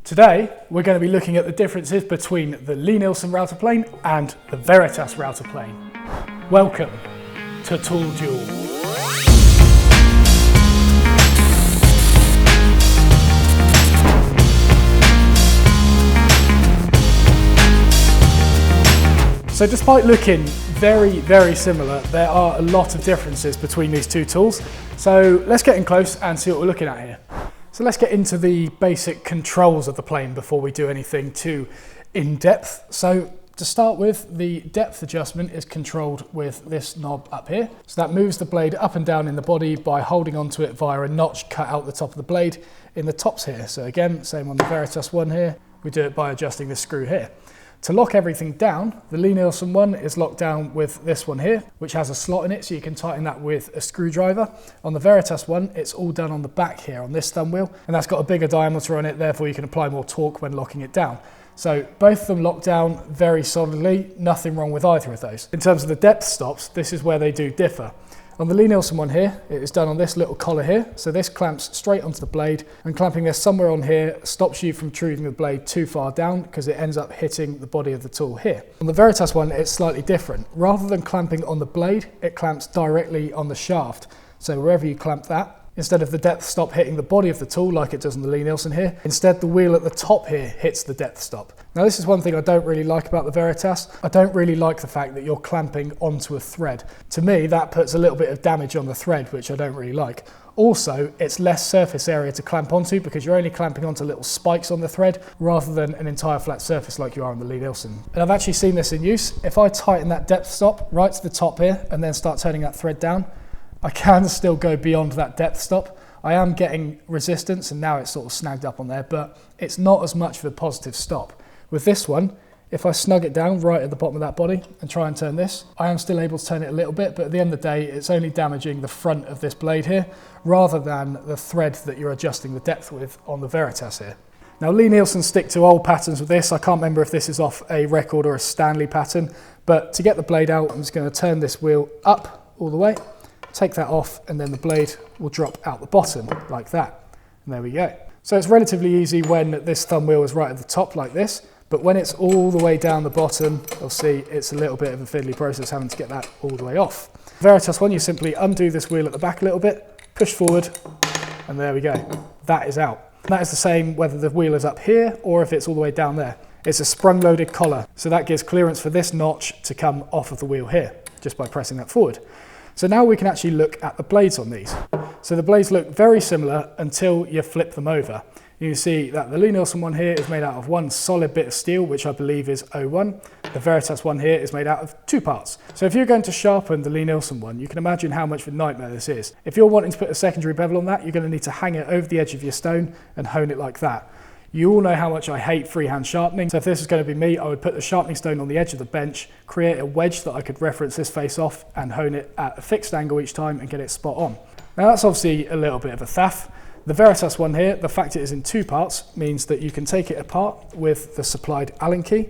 Today, we're going to be looking at the differences between the Lie-Nielsen Router Plane and the Veritas Router Plane. Welcome to Tool Duel. So despite looking very similar, there are a lot of differences between these two tools. So let's get in close and see what we're looking at here. So let's get into the basic controls of the plane before we do anything too in-depth. So to start with, the depth adjustment is controlled with this knob up here. So that moves the blade up and down in the body by holding onto it via a notch cut out the top of the blade in the tops here. So again, same on the Veritas one here, we do it by adjusting this screw here. To lock everything down, the Lie-Nielsen one is locked down with this one here, which has a slot in it, so you can tighten that with a screwdriver. On the Veritas one, it's all done on the back here on this thumb wheel, and that's got a bigger diameter on it, therefore you can apply more torque when locking it down. So both of them lock down very solidly, nothing wrong with either of those. In terms of the depth stops, this is where they do differ. On the Lie-Nielsen one here, it is done on this little collar here. So this clamps straight onto the blade, and clamping this somewhere on here stops you from treating the blade too far down because it ends up hitting the body of the tool here. On the Veritas one, it's slightly different. Rather than clamping on the blade, it clamps directly on the shaft. So wherever you clamp that, instead of the depth stop hitting the body of the tool like it does on the Lie-Nielsen here, instead the wheel at the top here hits the depth stop. Now this is one thing I don't really like about the Veritas. I don't really like the fact that you're clamping onto a thread. To me, that puts a little bit of damage on the thread, which I don't really like. Also, it's less surface area to clamp onto because you're only clamping onto little spikes on the thread rather than an entire flat surface like you are on the Lie-Nielsen. And I've actually seen this in use. If I tighten that depth stop right to the top here and then start turning that thread down, I can still go beyond that depth stop. I am getting resistance and now it's sort of snagged up on there, but it's not as much of a positive stop. With this one, if I snug it down right at the bottom of that body and try and turn this, I am still able to turn it a little bit, but at the end of the day, it's only damaging the front of this blade here rather than the thread that you're adjusting the depth with on the Veritas here. Now Lie-Nielsen stick to old patterns with this. I can't remember if this is off a record or a Stanley pattern, but to get the blade out, I'm just going to turn this wheel up all the way, take that off, and then the blade will drop out the bottom like that. And there we go. So it's relatively easy when this thumb wheel is right at the top like this, but when it's all the way down the bottom, you'll see it's a little bit of a fiddly process having to get that all the way off. Veritas one, you simply undo this wheel at the back a little bit, push forward, and there we go. That is out. And that is the same whether the wheel is up here or if it's all the way down there. It's a sprung-loaded collar, so that gives clearance for this notch to come off of the wheel here, just by pressing that forward. So now we can actually look at the blades on these. So the blades look very similar until you flip them over. You can see that the Lie-Nielsen one here is made out of one solid bit of steel, which I believe is 01. The Veritas one here is made out of two parts. So if you're going to sharpen the Lie-Nielsen one, you can imagine how much of a nightmare this is. If you're wanting to put a secondary bevel on that, you're going to need to hang it over the edge of your stone and hone it like that. You all know how much I hate freehand sharpening, so if this is going to be me, I would put the sharpening stone on the edge of the bench, create a wedge that I could reference this face off and hone it at a fixed angle each time and get it spot on. Now that's obviously a little bit of a faff. The Veritas one here, the fact it is in two parts means that you can take it apart with the supplied Allen key,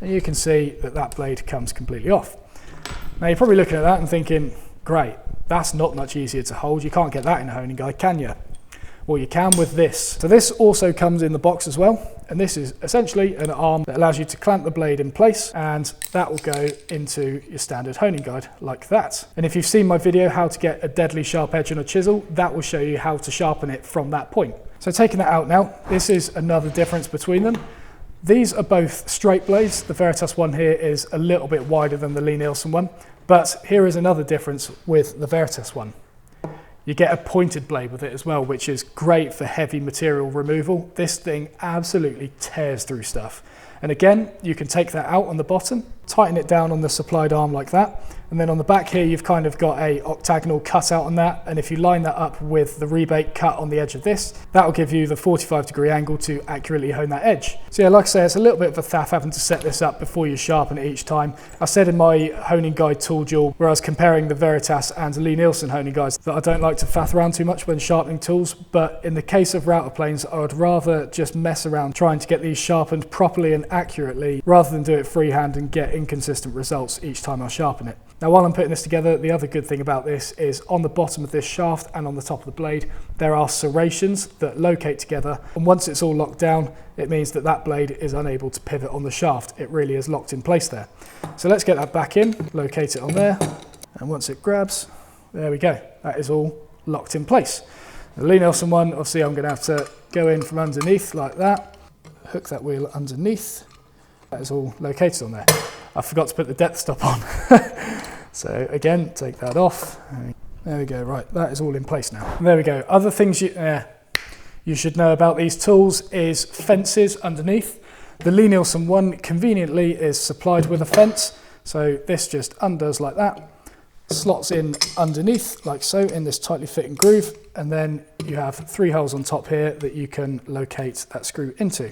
and you can see that that blade comes completely off. Now you're probably looking at that and thinking, great, that's not much easier to hold, you can't get that in a honing guide, can you? Well, you can with this. So this also comes in the box as well. And this is essentially an arm that allows you to clamp the blade in place, and that will go into your standard honing guide like that. And if you've seen my video, how to get a deadly sharp edge on a chisel, that will show you how to sharpen it from that point. So taking that out now, this is another difference between them. These are both straight blades. The Veritas one here is a little bit wider than the Lie-Nielsen one, but here is another difference with the Veritas one. You get a pointed blade with it as well, which is great for heavy material removal. This thing absolutely tears through stuff. And again, you can take that out on the bottom, tighten it down on the supplied arm like that. And then on the back here, you've kind of got a octagonal cutout on that. And if you line that up with the rebate cut on the edge of this, that will give you the 45-degree angle to accurately hone that edge. So yeah, like I say, it's a little bit of a faff having to set this up before you sharpen it each time. I said in my honing guide tool duel, where I was comparing the Veritas and Lie-Nielsen honing guides, that I don't like to faff around too much when sharpening tools. But in the case of router planes, I would rather just mess around trying to get these sharpened properly and accurately rather than do it freehand and get inconsistent results each time I sharpen it. Now while I'm putting this together, the other good thing about this is on the bottom of this shaft and on the top of the blade, there are serrations that locate together. And once it's all locked down, it means that that blade is unable to pivot on the shaft. It really is locked in place there. So let's get that back in, locate it on there. And once it grabs, there we go. That is all locked in place. The Lie-Nielsen one, obviously I'm gonna have to go in from underneath like that, hook that wheel underneath. That is all located on there. I forgot to put the depth stop on. So again, take that off. There we go, right, that is all in place now. There we go. Other things you should know about these tools is fences underneath. The Lie-Nielsen one conveniently is supplied with a fence. So this just undoes like that, slots in underneath like so in this tightly fitting groove. And then you have 3 holes on top here that you can locate that screw into.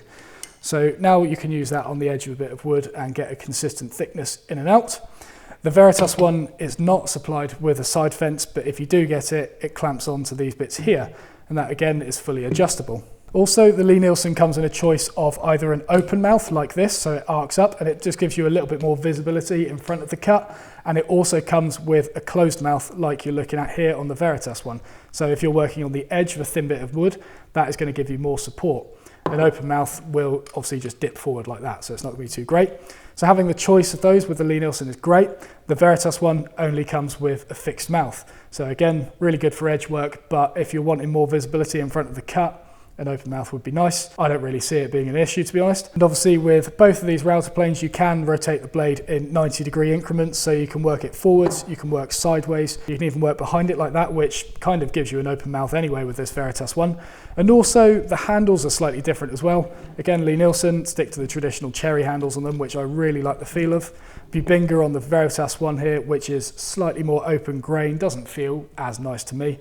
So now you can use that on the edge of a bit of wood and get a consistent thickness in and out. The Veritas one is not supplied with a side fence, but if you do get it, it clamps onto these bits here. And that again is fully adjustable. Also, the Lie-Nielsen comes in a choice of either an open mouth like this, so it arcs up and it just gives you a little bit more visibility in front of the cut. And it also comes with a closed mouth like you're looking at here on the Veritas one. So if you're working on the edge of a thin bit of wood, that is going to give you more support. An open mouth will obviously just dip forward like that, so it's not going to be too great. So having the choice of those with the Lie-Nielsen is great. The Veritas one only comes with a fixed mouth. So again, really good for edge work, but if you're wanting more visibility in front of the cut, an open mouth would be nice. I don't really see it being an issue, to be honest. And obviously with both of these router planes, you can rotate the blade in 90-degree increments, so you can work it forwards, you can work sideways, you can even work behind it like that, which kind of gives you an open mouth anyway with this Veritas one. And also the handles are slightly different as well. Again, Lie-Nielsen stick to the traditional cherry handles on them, which I really like the feel of. Bubinga on the Veritas one here, which is slightly more open grain, doesn't feel as nice to me.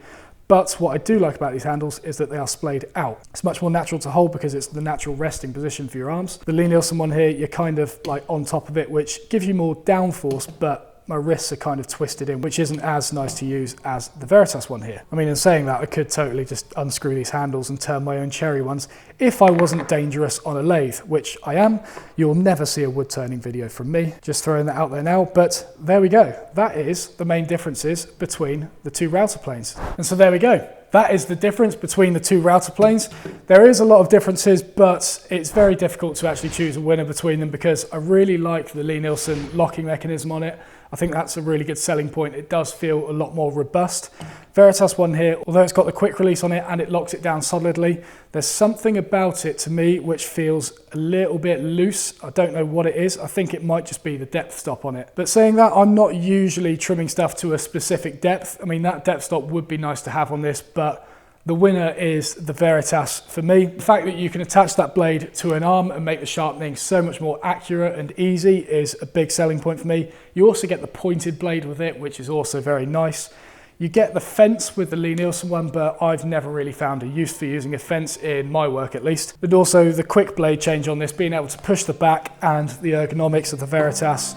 But what I do like about these handles is that they are splayed out. It's much more natural to hold because it's the natural resting position for your arms. The Lie-Nielsen one here, you're kind of like on top of it, which gives you more downforce, but my wrists are kind of twisted in, which isn't as nice to use as the Veritas one here. I mean, in saying that, I could totally just unscrew these handles and turn my own cherry ones if I wasn't dangerous on a lathe, which I am. You'll never see a wood turning video from me. Just throwing that out there now, but there we go. That is the main differences between the two router planes. And so there we go. That is the difference between the two router planes. There is a lot of differences, but it's very difficult to actually choose a winner between them because I really like the Lie-Nielsen locking mechanism on it. I think that's a really good selling point. It does feel a lot more robust. Veritas one here, although it's got the quick release on it and it locks it down solidly, there's something about it to me which feels a little bit loose. I don't know what it is. I think it might just be the depth stop on it. But saying that, I'm not usually trimming stuff to a specific depth. I mean, that depth stop would be nice to have on this, but the winner is the Veritas for me. The fact that you can attach that blade to an arm and make the sharpening so much more accurate and easy is a big selling point for me. You also get the pointed blade with it, which is also very nice. You get the fence with the Lie-Nielsen one, but I've never really found a use for using a fence in my work at least. And also the quick blade change on this, being able to push the back and the ergonomics of the Veritas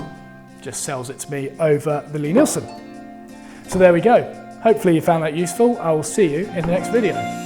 just sells it to me over the Lie-Nielsen. So there we go. Hopefully you found that useful. I will see you in the next video.